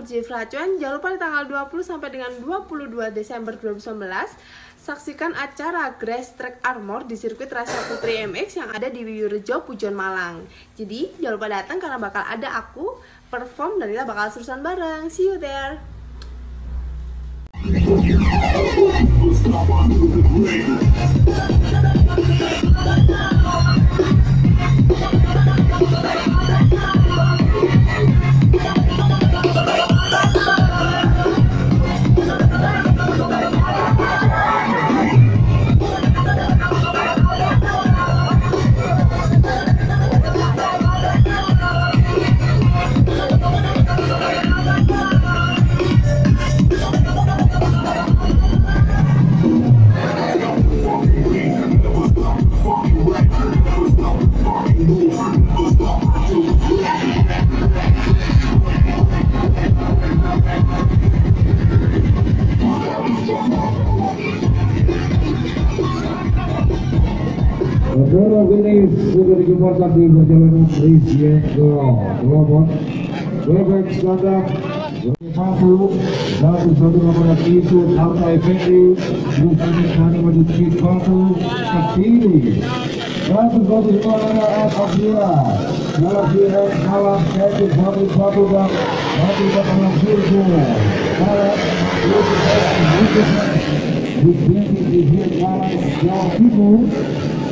HSPROduction. Jangan lupa di tanggal 20 sampai dengan 22 Desember 2019 saksikan acara grasstrack armor di sirkuit RASYA PUTRI MX yang ada di Wiyurejo, Pujon, Malang. Jadi jangan lupa datang karena bakal ada aku perform dan kita bakal serusan bareng. See you there. Saudara finish sudah dikeluarkan di perjalanan RASYA kelompok bebek standar 50 satu nomor itu Alta Effendi bukan hanya menuju batu kekiri 125 RASYA Galaxy Malang yaitu batu dan batu dalam surga di Malang Jawa Timur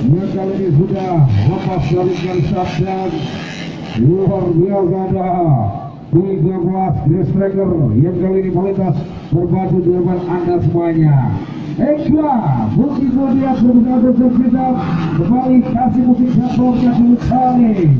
yang kali ini sudah lepas dari garis dan luar biasa ada 13 grasstracker yang kali ini melintas berbatu di depan Anda semuanya. Ekstra musik dia berbeda kita kembali kasih musik satu kali.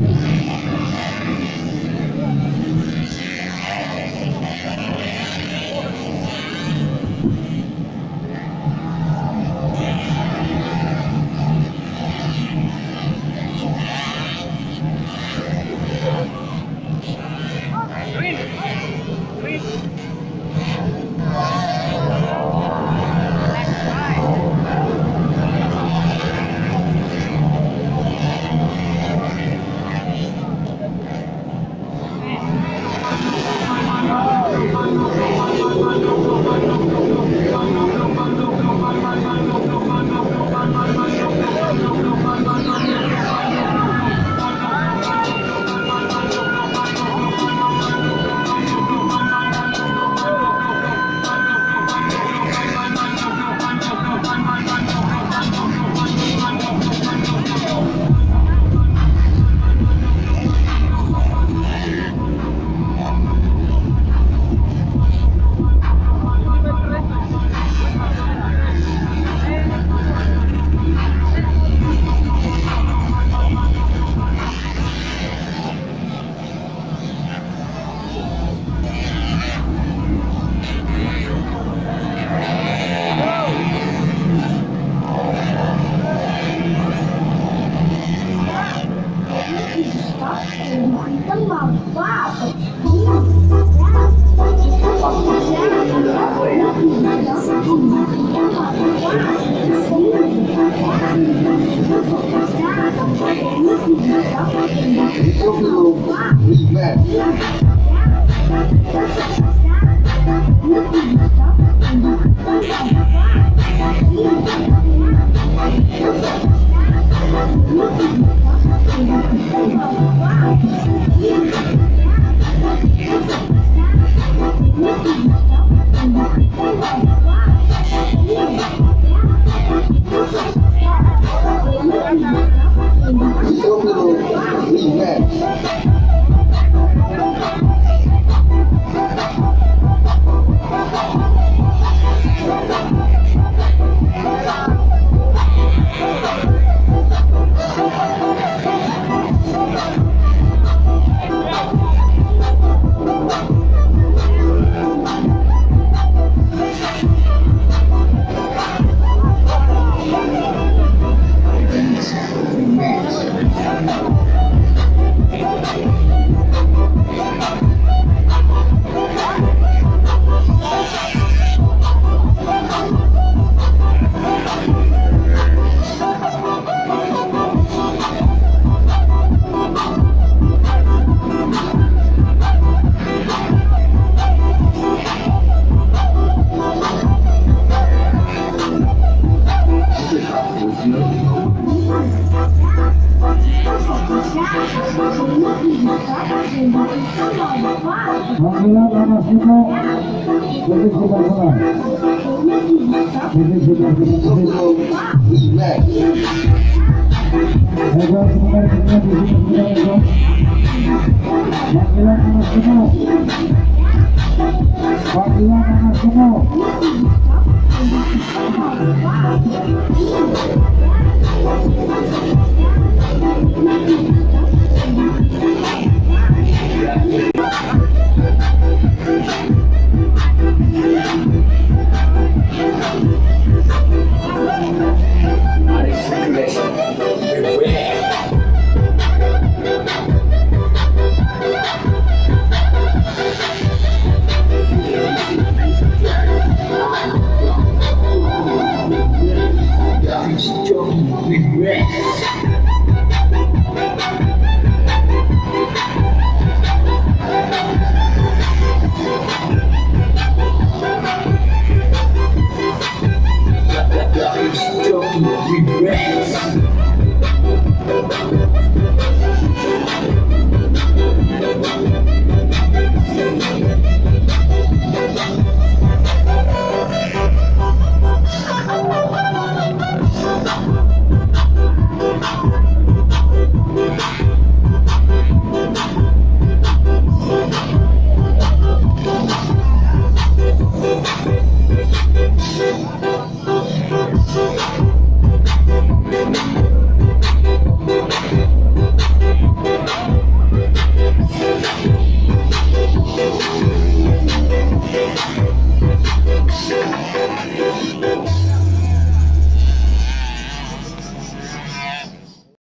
Panggilan anak Simo lebih sebelah sana. Lebih sebelah sana. Agar sebenarnya di sini sudah. Panggilan anak Simo. Panggilan anak Simo.